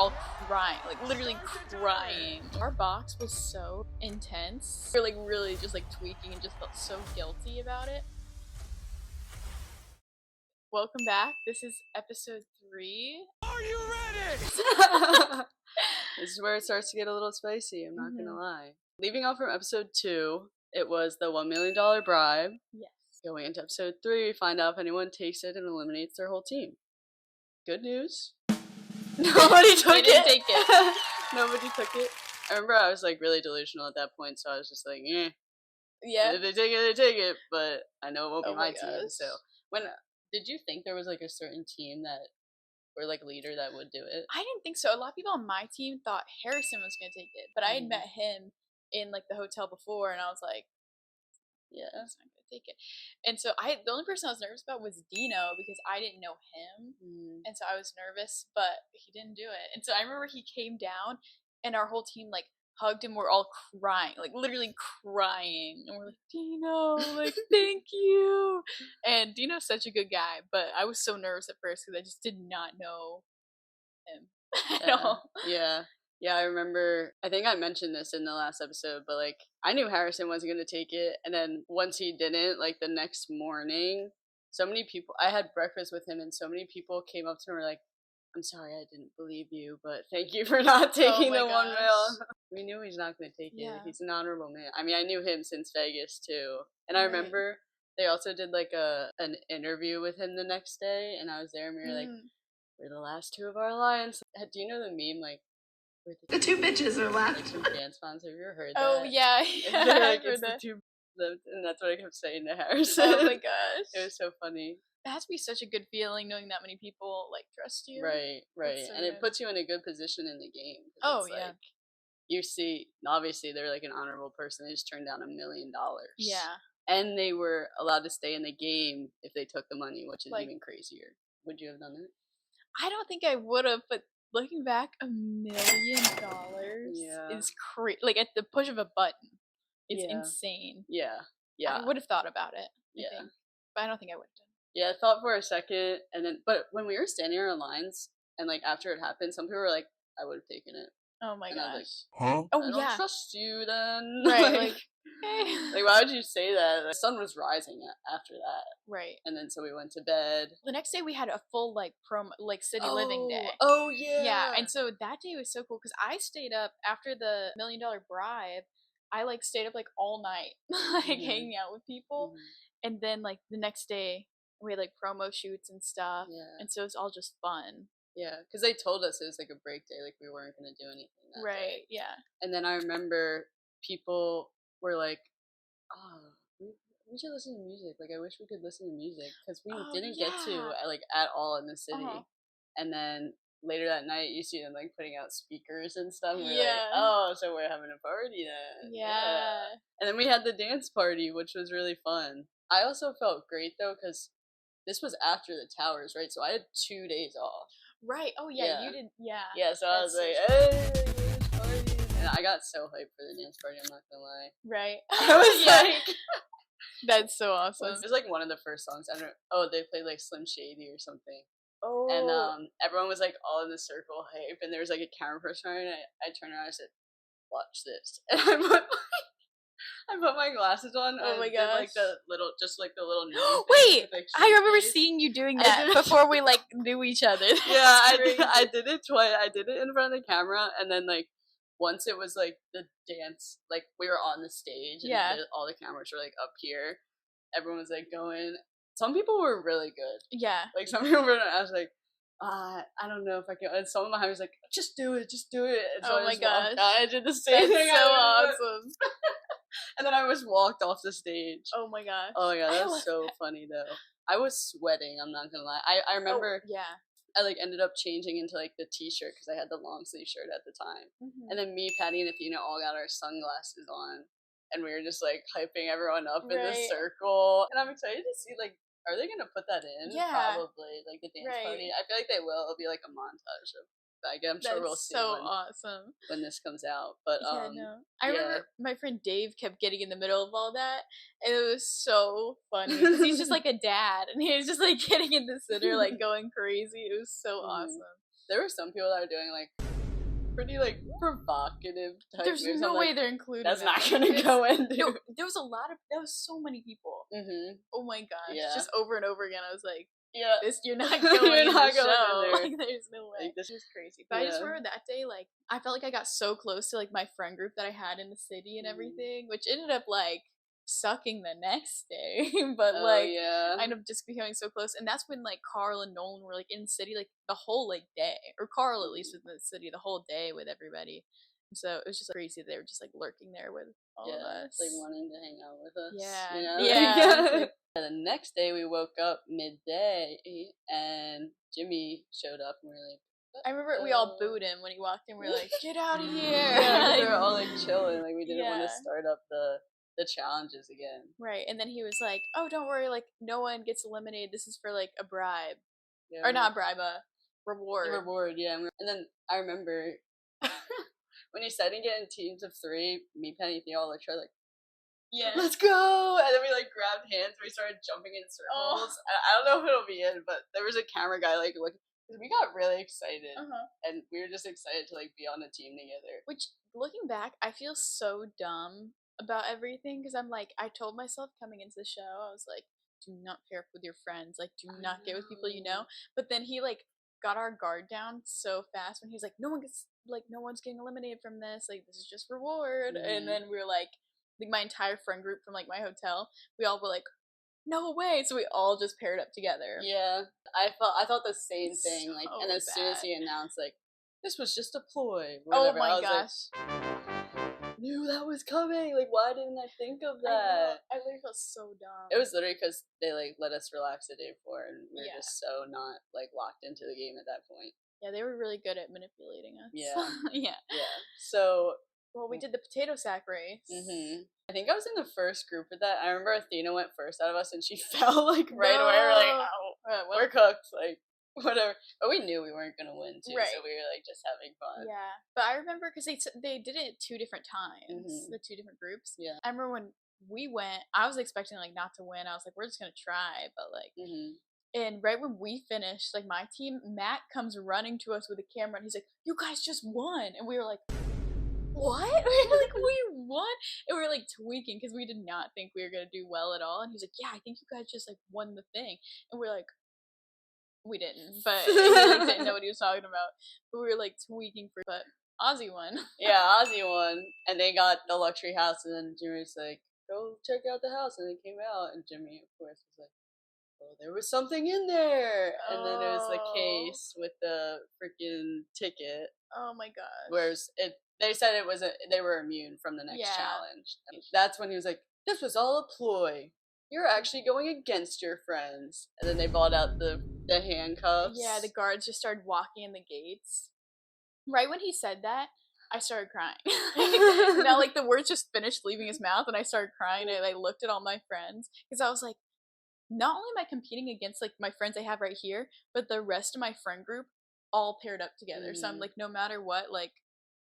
all crying, like literally crying. Our box was so intense. We were like really just like tweaking and just felt so guilty about it. Welcome back. This is episode 3. Are you ready? This is where it starts to get a little spicy, I'm not gonna lie. Leaving off from episode 2, it was the $1 million bribe. Yes. Going into episode 3, we find out if anyone takes it and eliminates their whole team. Good news. Nobody took it. Didn't take it. Nobody took it. I remember I was like really delusional at that point, so I was just like, eh. Yeah. If they take it, they take it. But I know it won't be my team. gosh. So did you think there was like a certain team that or like leader that would do it? I didn't think so. A lot of people on my team thought Harrison was gonna take it, but I had met him in like the hotel before, and I was like, yeah, he's not gonna take it. And so the only person I was nervous about was Dino because I didn't know him, and so I was nervous, but he didn't do it. And so I remember he came down, and our whole team like hugged him. We're all crying, like literally crying, and we're like, Dino, like thank you. And Dino's such a good guy, but I was so nervous at first because I just did not know him at all. Yeah, I remember, I think I mentioned this in the last episode, but like, I knew Harrison wasn't going to take it, and then once he didn't, like the next morning, so many people, I had breakfast with him, and so many people came up to him and were like, I'm sorry I didn't believe you, but thank you for not taking the $1 million. We knew he's not going to take it. He's an honorable man. I mean, I knew him since Vegas, too. And I remember they also did like an interview with him the next day, and I was there, and we were like, we're the last 2 of our alliance. Do you know the meme, like, The 2 bitches are left. Like some dance moms, have you ever heard that? Oh, yeah. Like, I heard it's that. the 2 and that's what I kept saying to Harrison. Oh my gosh. It was so funny. It has to be such a good feeling knowing that many people like trust you. Right. That's so And it good. puts you in a good position in the game. Oh, It's yeah. like, you see, obviously they're like an honorable person. They just turned down $1 million. Yeah. And they were allowed to stay in the game if they took the money, which is Like- even crazier. Would you have done it? I don't think I would have, but looking back, $1 million is crazy. Like at the push of a button, it's insane. Yeah. I would have thought about it. I Yeah. think. But I don't think I would have done. Yeah, I thought for a second, and then, but when we were standing in our lines, and like after it happened, some people were like, "I would have taken it." Oh my And I gosh. was Huh? Oh I don't yeah. trust you then. Right. like, like, why would you say that? The sun was rising after that, Right. and then so we went to bed. The next day we had a full like city living day. Oh yeah. Yeah, and so that day was so cool because I stayed up after the $1 million bribe. I like stayed up like all night, like hanging out with people, and then like the next day we had like promo shoots and stuff, and so it was all just fun. Yeah, because they told us it was like a break day, like we weren't gonna do anything that day. Yeah. And then I remember people were like, "Oh, we should listen to music. Like I wish we could listen to music because we didn't get to like at all in the city." And then later that night, you see them like putting out speakers and stuff. And we're like, "Oh, so we're having a party then." Yeah. And then we had the dance party, which was really fun. I also felt great though because this was after the towers, right? So I had 2 days off. Right. Oh yeah, you did. Yeah. Yeah, so I was That's like, so hey, dance party. And I got so hyped for the dance party, I'm not gonna lie. Right. I was like, that's so awesome. it was like one of the first songs. I don't they played like Slim Shady or something. Oh. And everyone was like all in the circle hype, and there was like a camera person, and I turned around and I said, watch this. And I put my glasses on. Oh my did, gosh. like the little Wait, with, like, I remember shades. seeing you doing that before we like knew each other. Yeah, I did it twice. I did it in front of the camera, and then like once it was like the dance, like we were on the stage, and all the cameras were like up here. Everyone was like going. Some people were really good. Yeah. Like some people were. I was like, I don't know if I can. And someone behind me was like, just do it. And so Oh my gosh. I did the same thing. That's so awesome. And then I just walked off the stage. Oh my gosh. Oh my god, that was so funny though. I was sweating. I'm not gonna lie. I remember. Yeah. I like ended up changing into like the t-shirt because I had the long sleeve shirt at the time. And then me, Patty, and Athena all got our sunglasses on, and we were just like hyping everyone up in the circle. And I'm excited to see like, are they gonna put that in? Yeah. Probably like the dance party. I feel like they will. It'll be like a montage of. I'm sure we'll see awesome when this comes out. But I remember my friend Dave kept getting in the middle of all that, and it was so funny because he's just like a dad, and he was just like getting in the center, like going crazy. It was so awesome. There were some people that were doing like pretty like provocative type There's moves. no I'm way like, they're including that's that. not gonna go in. No, there was so many people. Mm-hmm. Oh my gosh. Yeah. Just over and over again, I was like, Yeah. this, you're not going in the show. There. Like, there's no way. Like, this was crazy. But I just remember that day, like, I felt like I got so close to, like, my friend group that I had in the city and everything, which ended up, like, sucking the next day. But, I ended up just becoming so close. And that's when, like, Carl and Nolan were, like, in the city, like, the whole, like, day. Or Carl, at least, was in the city the whole day with everybody. So it was just like, crazy. They were just like lurking there with all of us, like wanting to hang out with us. Yeah, you know? yeah. The next day we woke up midday and Jimmy showed up and we were like, I remember we all booed him when he walked in. We were like, get out of here! Yeah, we were all like chilling, like we didn't want Yeah. to start up the challenges again. Right, and then he was like, oh, don't worry, like no one gets eliminated. This is for like a bribe, Yeah, or not a bribe, a reward. A reward, yeah. And then I remember. When he said he get in teams of 3, me, Penny, Theo, all like, Yeah. let's go! And then we like grabbed hands and we started jumping in circles. I don't know if it'll be in, but there was a camera guy like looking, because we got really excited. And we were just excited to like be on a team together. Which, looking back, I feel so dumb about everything, because I'm like, I told myself coming into the show, I was like, do not pair up with your friends, like do not get with people you know. But then he like got our guard down so fast when he was like, no one's getting eliminated from this, like this is just reward. And then we were like my entire friend group from like my hotel, we all were like, no way. So we all just paired up together. Yeah, I felt the same thing. Like, So and as soon as he announced like this was just a ploy, oh whatever, my gosh, knew that was coming. Like, why didn't I think of that? I literally felt so dumb. It was literally because they like let us relax the day before, and we were just so not like locked into the game at that point. Yeah, they were really good at manipulating us. Yeah. Yeah. So. Well, we did the potato sack race. I think I was in the first group with that. I remember Athena went first out of us, and she fell like right away. We're like, oh, we're cooked. Like, whatever. But we knew we weren't gonna win too, so we were like just having fun. Yeah, but I remember because they did it at 2 different times, the 2 different groups. Yeah, I remember when we went, I was expecting like not to win. I was like, we're just gonna try, but like. And right when we finished, like my team, Matt comes running to us with a camera, and he's like, "You guys just won!" And we were like, "What?" We were like, "We won!" And we were like tweaking because we did not think we were gonna do well at all. And he's like, "Yeah, I think you guys just like won the thing." And we're like, we didn't, but he like, didn't know what he was talking about. But we were like tweaking but Ozzy won. Yeah, Ozzy won, and they got the luxury house, and then Jimmy was like, "Go check out the house," and they came out, and Jimmy, of course, was like, "Oh, there was something in there," and then there was the case with the freaking ticket. Oh my god! Whereas they said it was they were immune from the next challenge. And that's when he was like, "This was all a ploy. You're actually going against your friends." And then they bought out the handcuffs. Yeah, the guards just started walking in the gates. Right when he said that, I started crying. Now, like, the words just finished leaving his mouth, and I started crying, and I looked at all my friends, because I was like, not only am I competing against, like, my friends I have right here, but the rest of my friend group all paired up together. So I'm like, no matter what, like,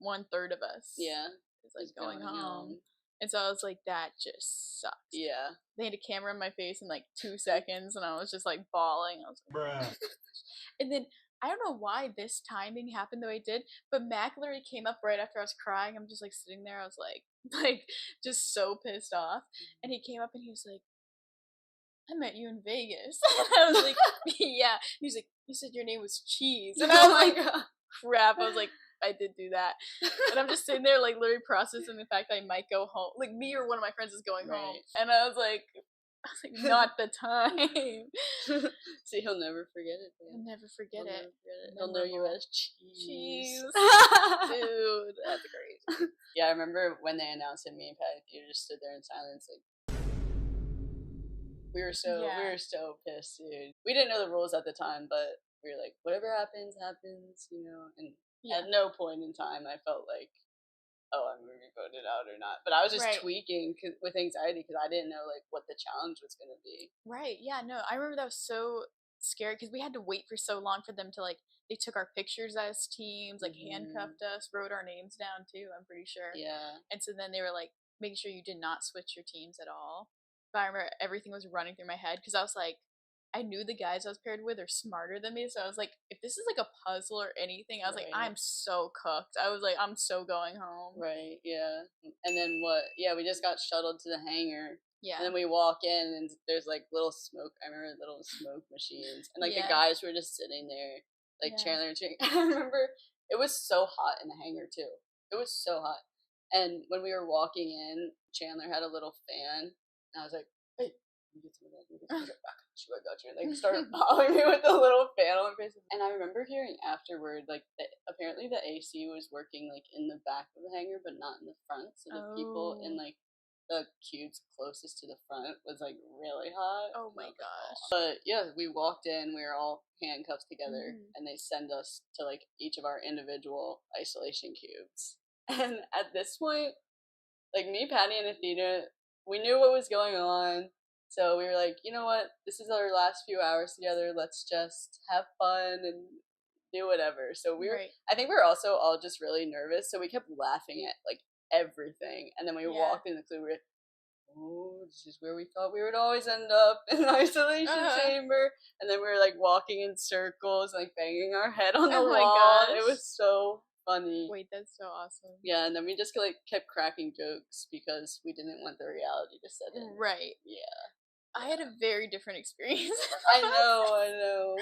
1/3 of us is, like, going home. And so I was like, that just sucks. Yeah. They had a camera in my face in like 2 seconds, and I was just like bawling. I was like, bruh. And then I don't know why this timing happened the way it did, but Mac literally came up right after I was crying. I'm just like sitting there. I was like just so pissed off. And he came up and he was like, I met you in Vegas. I was like, yeah. He was like, you said your name was Cheese. And I was like, crap. I was like, I did do that. And I'm just sitting there, like, literally processing the fact that I might go home. Like, me or one of my friends is going home. And I was like, not the time. See, he'll never forget it. He'll never forget it. He'll know you as Cheese. Dude, that's crazy. Yeah, I remember when they announced it, me and Patty just stood there in silence, like, we were so pissed, dude. We didn't know the rules at the time, but we were like, whatever happens, you know. And at no point in time I felt like, oh, I'm going to be voted out or not. But I was just tweaking with anxiety because I didn't know like what the challenge was going to be. Right. Yeah. No, I remember that was so scary because we had to wait for so long for them to like. They took our pictures as teams, like handcuffed us, wrote our names down too. I'm pretty sure. Yeah. And so then they were like, making sure you did not switch your teams at all. But I remember everything was running through my head because I was like, I knew the guys I was paired with are smarter than me, so I was like, if this is like a puzzle or anything, I was like, Right. I'm so cooked. I was like, I'm so going home. Right, yeah. And then we just got shuttled to the hangar. Yeah. And then we walk in and there's like little smoke, I remember little smoke machines. And like the Yeah. guys were just sitting there, like Yeah. Chandler and Ching. I remember it was so hot in the hangar too. It was so hot. And when we were walking in, Chandler had a little fan. And I was like, hey, let me get some of that. I got you. Like started following me with the little fan on my face. And I remember hearing afterward, like apparently the AC was working like in the back of the hangar, but not in the front. So the people in like the cubes closest to the front was like really hot. Oh my gosh. But yeah, we walked in, we were all handcuffed together, and they send us to like each of our individual isolation cubes. And at this point, like me, Patty, and Athena, we knew what was going on. So we were like, you know what? This is our last few hours together. Let's just have fun and do whatever. So I think we were also all just really nervous. So we kept laughing at like everything. And then we walked in the clue. We were like, oh, this is where we thought we would always end up, in the isolation chamber. And then we were like walking in circles, like banging our head on the wall. Gosh. It was so funny. Wait, that's so awesome. Yeah, and then we just like kept cracking jokes because we didn't want the reality to set in. Right. Yeah. I had a very different experience. I know.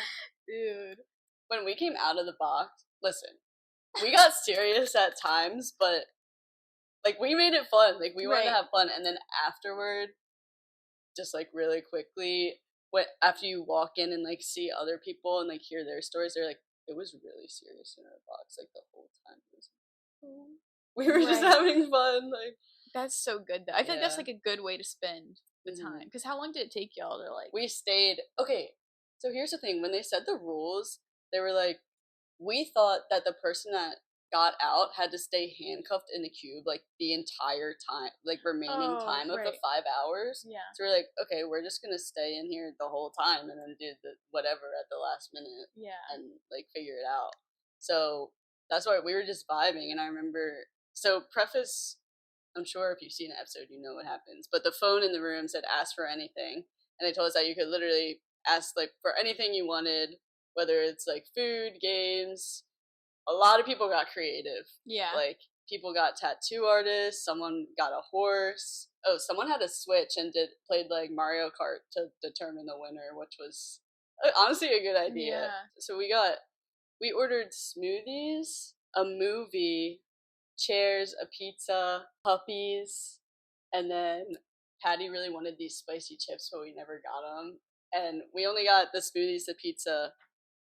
Dude. When we came out of the box, listen, we got serious at times, but like we made it fun. Like we wanted to have fun, and then afterward, just like really quickly, after you walk in and like see other people and like hear their stories, they're like, it was really serious in our box, like the whole time. We were just having fun. Like that's so good though. I think that's like a good way to spend the time. Because how long did it take y'all to like? We stayed. Okay, so here's the thing: when they said the rules, they were like, we thought that the person that got out had to stay handcuffed in the cube like the entire time, like remaining time of the 5 hours. Yeah. So we're like, okay, we're just gonna stay in here the whole time and then do the whatever at the last minute. Yeah. And like figure it out. So that's why we were just vibing. And I remember, so preface, I'm sure if you've seen an episode, you know what happens. But the phone in the room said, ask for anything. And they told us that you could literally ask like for anything you wanted, whether it's like food, games. A lot of people got creative. Yeah. Like people got tattoo artists, someone got a horse. Oh, someone had a Switch and played like Mario Kart to determine the winner, which was honestly a good idea. Yeah. So we ordered smoothies, a movie, chairs, a pizza, puppies, and then Patty really wanted these spicy chips, but we never got them. And we only got the smoothies, the pizza,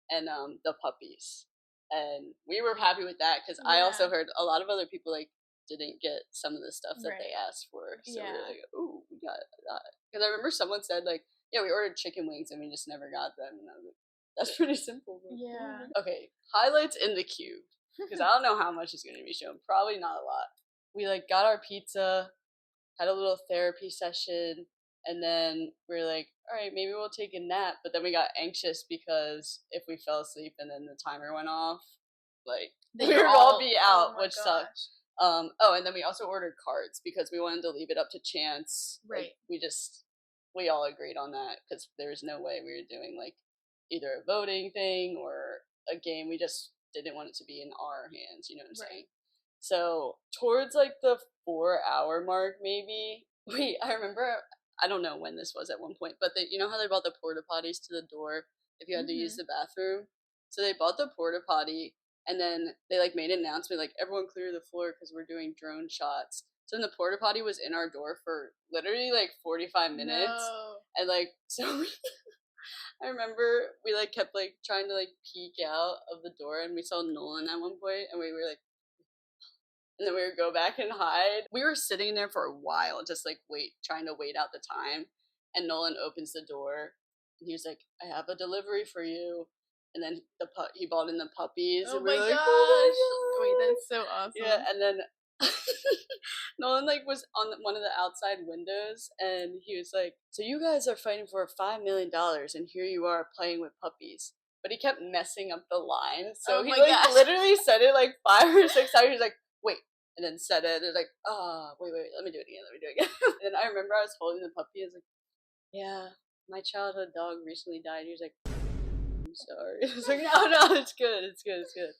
and the puppies. And we were happy with that because I also heard a lot of other people like didn't get some of the stuff that they asked for. So we were like, ooh, we got that. Because I remember someone said like, yeah, we ordered chicken wings and we just never got them. And I was like, that's pretty simple. Yeah. Okay, highlights in the cube. Because I don't know how much is going to be shown. Probably not a lot. We like got our pizza, had a little therapy session, and then we were like, all right, maybe we'll take a nap. But then we got anxious because if we fell asleep and then the timer went off, like we would all be out, which sucked. And then we also ordered cards because we wanted to leave it up to chance. Right. Like, we all agreed on that because there was no way we were doing like either a voting thing or a game. We just didn't want it to be in our hands, you know what I'm saying? So towards like the 4-hour mark, maybe I remember, I don't know when this was at one point, but you know how they brought the porta potties to the door if you had to use the bathroom? So they bought the porta potty and then they like made an announcement like everyone clear the floor because we're doing drone shots. So then the porta potty was in our door for literally like 45 minutes. No. And like, so I remember we like kept like trying to like peek out of the door and we saw Nolan at one point and we were like, and then we would go back and hide. We were sitting there for a while, just like trying to wait out the time. And Nolan opens the door and he was like, I have a delivery for you. And then he bought in the puppies. Oh, and my gosh. Like, oh my god. Wait, that's so awesome. Yeah, and then Nolan like was on one of the outside windows and he was like, so you guys are fighting for $5 million and here you are playing with puppies. But he kept messing up the line. So he like literally said it like 5 or 6 times. He was like, wait, and then said it. It was like, wait, let me do it again. And then I remember I was holding the puppy. I was like, yeah, my childhood dog recently died. He was like, I'm sorry. I was like, no, it's good, it's good, it's good.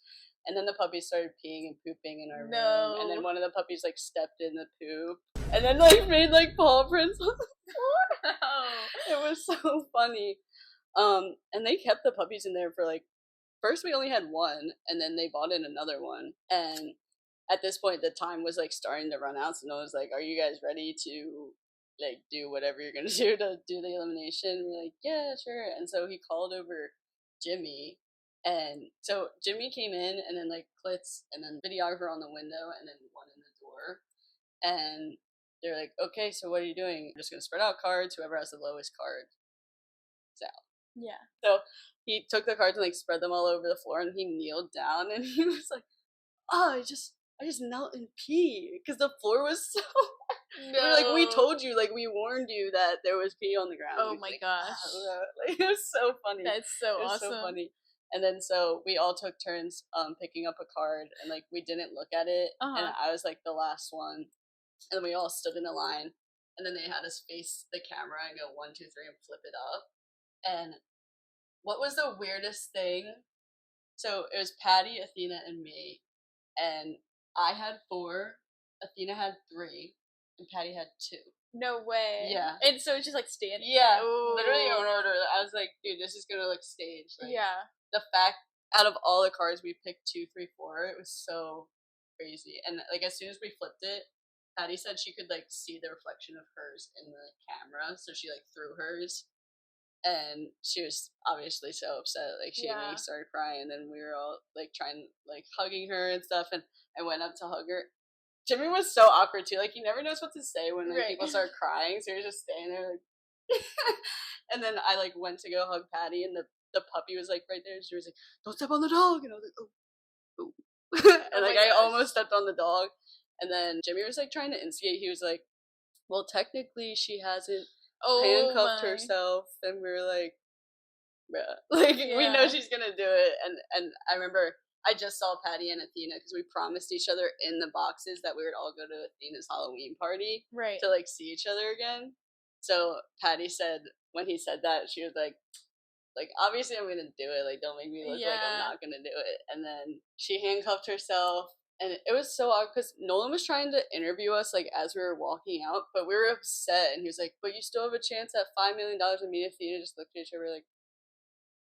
And then the puppies started peeing and pooping in our room. And then one of the puppies like stepped in the poop and then like made like paw prints on the floor. It was so funny. And they kept the puppies in there for like, first we only had one, and then they bought in another one. And at this point, the time was like starting to run out. So Noah was like, "Are you guys ready to like do whatever you're gonna do to do the elimination?" And we're like, "Yeah, sure." And so he called over Jimmy, and so Jimmy came in, and then like Klitz, and then videographer on the window, and then one in the door, and they're like, "Okay, so what are you doing? We're just gonna spread out cards. Whoever has the lowest card is out." Yeah. So he took the cards and like spread them all over the floor, and he kneeled down, and he was like, "Oh, I just knelt in pee because the floor was so." No. We were like, "We told you, like we warned you that there was pee on the ground." Oh my gosh, like, it was so funny. That's so it was awesome. So funny. And then so we all took turns picking up a card, and like we didn't look at it, and I was like the last one, and we all stood in a line, and then they had us face the camera and go 1, 2, 3 and flip it up. And what was the weirdest thing? So it was Patty, Athena, and me, and I had 4, Athena had 3, and Patty had 2. No way. Yeah. And so it's just like standing. Yeah. Ooh. Literally in order. I was like, dude, this is gonna look staged. Like, yeah. The fact, out of all the cards we picked 2, 3, 4, it was so crazy. And like as soon as we flipped it, Patty said she could like see the reflection of hers in the camera, so she like threw hers. And she was obviously so upset. Like she and me started crying, and then we were all like trying, like hugging her and stuff. And I went up to hug her. Jimmy was so awkward too. Like he never knows what to say when like, people start crying. So he was just staying there like. And then I like went to go hug Patty, and the puppy was like right there. She was like, "Don't step on the dog," and I was like, "Oh." And like I almost stepped on the dog. And then Jimmy was like trying to instigate. He was like, "Well, technically, she hasn't." Handcuffed herself, and we were like, bruh. Like we know she's gonna do it. And I remember I just saw Patty and Athena because we promised each other in the boxes that we would all go to Athena's Halloween party to like see each other again. So Patty said, when he said that, she was like obviously I'm gonna do it, like don't make me look like I'm not gonna do it. And then she handcuffed herself. And it was so odd because Nolan was trying to interview us like as we were walking out, but we were upset. And he was like, "But you still have a chance at $5 million." And me and Athena just looked at each other like,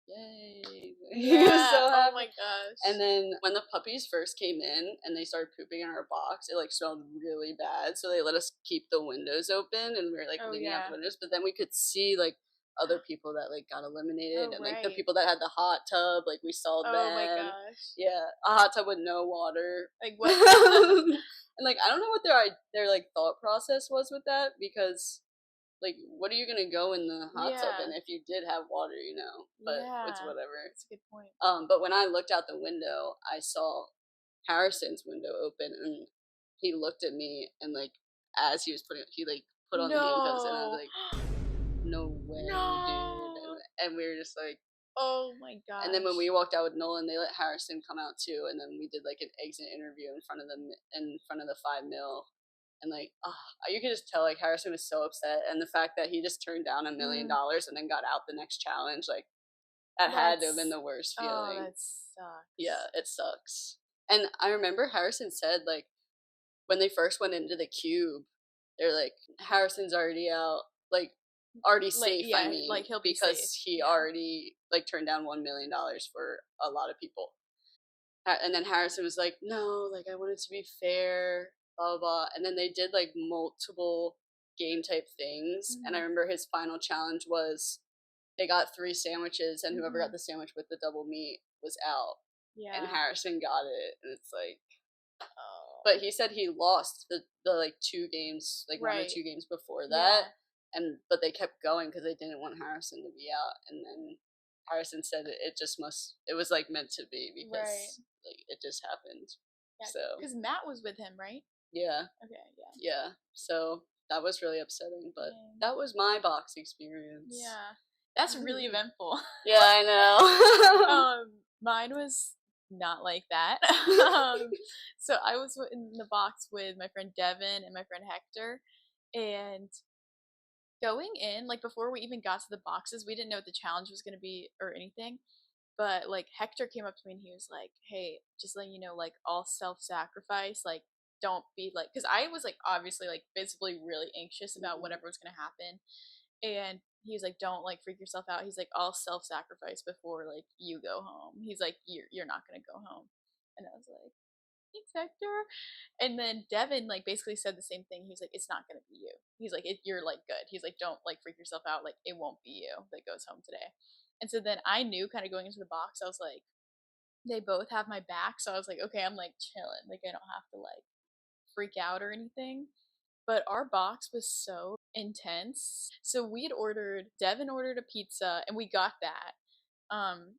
"Yay!" He was so happy. Oh my gosh! And then when the puppies first came in and they started pooping in our box, it like smelled really bad. So they let us keep the windows open, and we were like leaving out the windows. But then we could see like other people that like got eliminated, and like the people that had the hot tub, like we saw them. Oh my gosh! Yeah, a hot tub with no water. Like what? And like I don't know what their like thought process was with that, because like what are you gonna go in the hot tub in if you did have water, you know? But it's whatever. That's a good point. But when I looked out the window, I saw Harrison's window open, and he looked at me, and like as he was he like put on the handcuffs, and I was like, "No way, dude!" And we were just like, "Oh my god!" And then when we walked out with Nolan, they let Harrison come out too, and then we did like an exit interview in front of the 5 mil, and like you could just tell like Harrison was so upset, and the fact that he just turned down $1 million and then got out the next challenge, like that had to have been the worst feeling. Oh, that sucks. Yeah, it sucks. And I remember Harrison said like when they first went into the cube, they're like, "Harrison's already out, like already safe." I mean, like he'll be because safe. he already like turned down $1 million for a lot of people. And then Harrison was like, "No, like I want it to be fair, blah blah blah." And then they did like multiple game type things. And I remember his final challenge was they got 3 sandwiches, and whoever got the sandwich with the double meat was out. Yeah. And Harrison got it, and it's like, but he said he lost the like 2 games, like 1 or 2 games before that. But they kept going because they didn't want Harrison to be out. And then Harrison said it was like meant to be, because like it just happened. Yeah, so because Matt was with him, right? Yeah. Okay. Yeah. So that was really upsetting, but that was my box experience. Yeah, that's really eventful. Yeah, I know. Mine was not like that. So I was in the box with my friend Devin and my friend Hector, and Going in, like before we even got to the boxes, we didn't know what the challenge was going to be or anything. But like Hector came up to me and he was like, "Hey, just letting you know, like all self-sacrifice, like don't be like," because I was like obviously like visibly really anxious about whatever was going to happen, and he was like, "Don't like freak yourself out." He's like, "I'll self-sacrifice before like you go home." He's like, "You're not going to go home," and I was like, "Thanks, Hector." And then Devin like basically said the same thing. He's like, "It's not gonna be you." He's like, "You're like good." He's like, "Don't like freak yourself out. Like it won't be you that goes home today." And so then I knew kind of going into the box, I was like, they both have my back, so I was like, okay, I'm like chilling. Like I don't have to like freak out or anything. But our box was so intense. So we had ordered, Devin ordered a pizza, and we got that.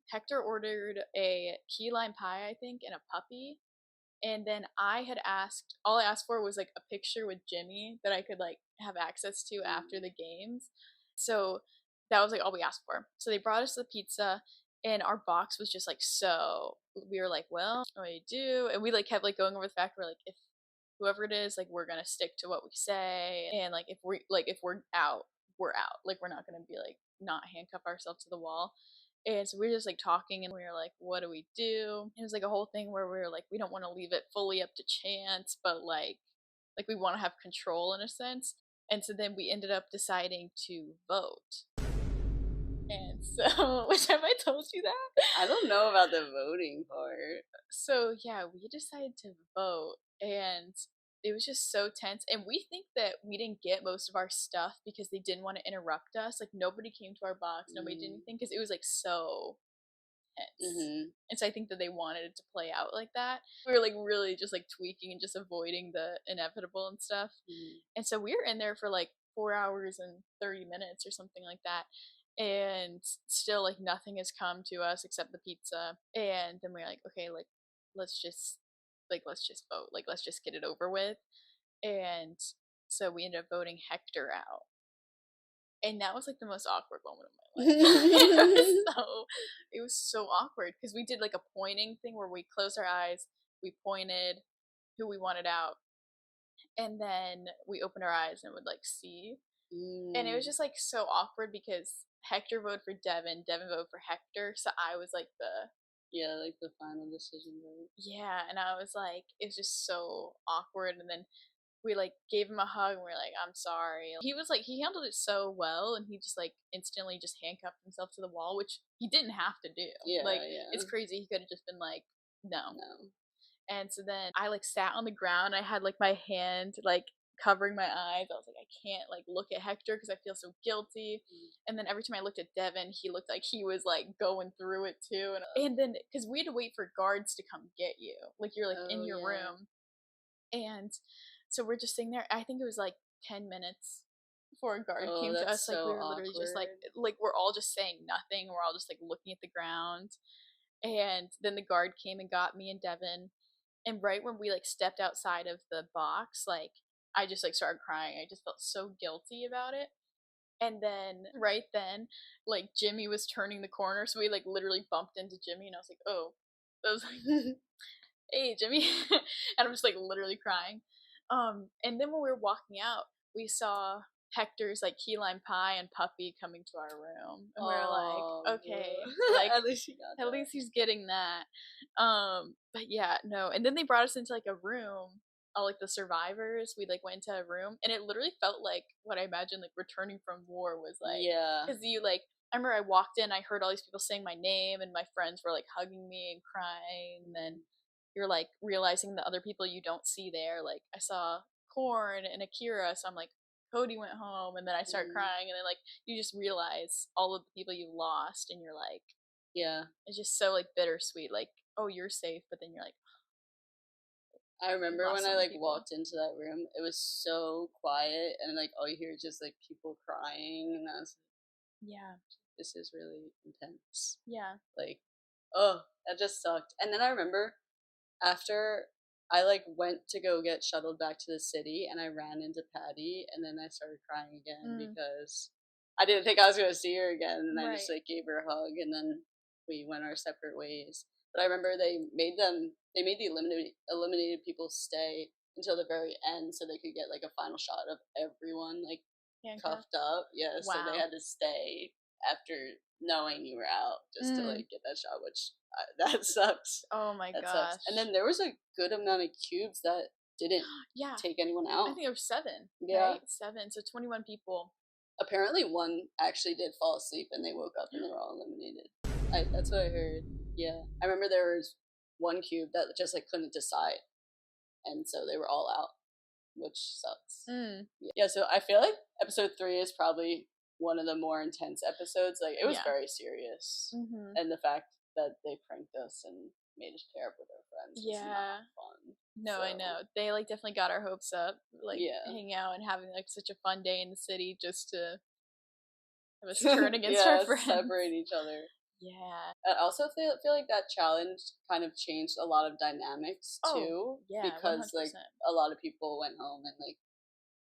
Hector ordered a key lime pie, I think, and a puppy. And then I had asked, all I asked for was like a picture with Jimmy that I could like have access to after the games. So that was like all we asked for. So they brought us the pizza, and our box was just like, so we were like, well, what do we do? And we like kept like going over the fact we're like, if whoever it is, like we're gonna stick to what we say, and like if we're out, we're out. Like we're not gonna be like not handcuff ourselves to the wall. And so we were just like talking, and we were like, what do we do? It was like a whole thing where we were like, we don't want to leave it fully up to chance, but like we want to have control in a sense. And so then we ended up deciding to vote. And so, which have I told you that? I don't know about the voting part. So yeah, we decided to vote, and it was just so tense. And we think that we didn't get most of our stuff because they didn't want to interrupt us. Like nobody came to our box, nobody did anything because it was like so tense. And so I think that they wanted it to play out like that. We were like really just like tweaking and just avoiding the inevitable and stuff. And so we were in there for like 4 hours and 30 minutes or something like that. And still like nothing has come to us except the pizza. And then we're like, okay, like let's just let's just vote. Like let's just get it over with. And so we ended up voting Hector out. And that was like the most awkward moment of my life. It was so awkward because we did like a pointing thing where we closed our eyes, we pointed who we wanted out, and then we opened our eyes and would like see. And it was just like so awkward because Hector voted for Devin, Devin voted for Hector, so I was like like the final decision vote. Yeah, and I was like, it was just so awkward. And then we like gave him a hug and we are like, I'm sorry. He was like, he handled it so well, and he just like instantly just handcuffed himself to the wall, which he didn't have to do. It's crazy. He could have just been like, no. And so then I like sat on the ground. I had like my hand like covering my eyes. I was like, I can't like look at Hector because I feel so guilty. And then every time I looked at Devin, he looked like he was like going through it too. And then because we had to wait for guards to come get you, like you're like in your room, and so we're just sitting there. I think it was like 10 minutes before a guard came to us. Like we were literally just like we're all just saying nothing. We're all just like looking at the ground. And then the guard came and got me and Devin. And right when we like stepped outside of the box, like I just like started crying. I just felt so guilty about it. And then right then, like Jimmy was turning the corner, so we like literally bumped into Jimmy, and I was like, oh, I was like, hey Jimmy, and I'm just like literally crying. And then when we were walking out, we saw Hector's like key lime pie and puppy coming to our room, and we were like, okay, like at least he got at least he's getting that. But yeah, no. And then they brought us into like a room. All like the survivors, we like went into a room, and it literally felt like what I imagined like returning from war was like. Because you like, I remember I walked in, I heard all these people saying my name, and my friends were like hugging me and crying. And then you're like realizing the other people you don't see there. Like I saw Korn and Akira, so I'm like, Cody went home, and then I start crying, and then like you just realize all of the people you lost, and you're like, it's just so like bittersweet. Like, oh, you're safe, but then you're like, I remember when I like walked into that room, it was so quiet, and like all you hear is just like people crying, and I was like, yeah, this is really intense. Yeah. Like, oh, that just sucked. And then I remember after I like went to go get shuttled back to the city, and I ran into Patty, and then I started crying again because I didn't think I was gonna see her again, and I just like gave her a hug, and then we went our separate ways. But I remember they made the eliminated people stay until the very end so they could get like a final shot of everyone like cuffed up. Yeah, so Wow. they had to stay after knowing you were out just to like get that shot, which that sucks. Oh my That gosh. sucks. And then there was a good amount of cubes that didn't take anyone out. I think there were 7. Yeah. Right? 7. So 21 people. Apparently one actually did fall asleep and they woke up and they were all eliminated. That's what I heard. Yeah. I remember there was one cube that just like couldn't decide. And so they were all out, which sucks. Yeah, so I feel like episode 3 is probably one of the more intense episodes. Like, it was very serious. And the fact that they pranked us and made us pair up with our friends was not fun. No, I know. They like definitely got our hopes up, like hanging out and having like such a fun day in the city just to have us turn against our friends. Separate each other. Yeah. I also feel like that challenge kind of changed a lot of dynamics too. Yeah, because 100%. like a lot of people went home and like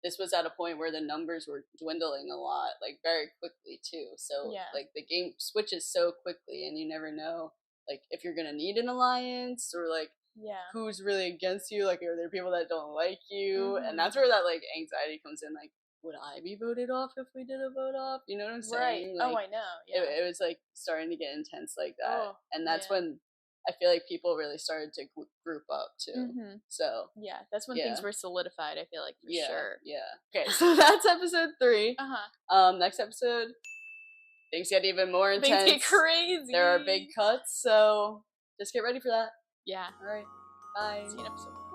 this was at a point where the numbers were dwindling a lot, like very quickly too. So like the game switches so quickly and you never know like if you're gonna need an alliance or like who's really against you. Like, are there people that don't like you? And that's where that like anxiety comes in. Like, would I be voted off if we did a vote off? You know what I'm saying? Right. Like, I know. Yeah. It was like starting to get intense like that, and that's when I feel like people really started to group up too. So that's when things were solidified. I feel like for sure. Yeah. Okay, so that's episode 3. Next episode, things get even more intense. Things get crazy. There are big cuts, so just get ready for that. Yeah. All right. Bye. See you in episode 1.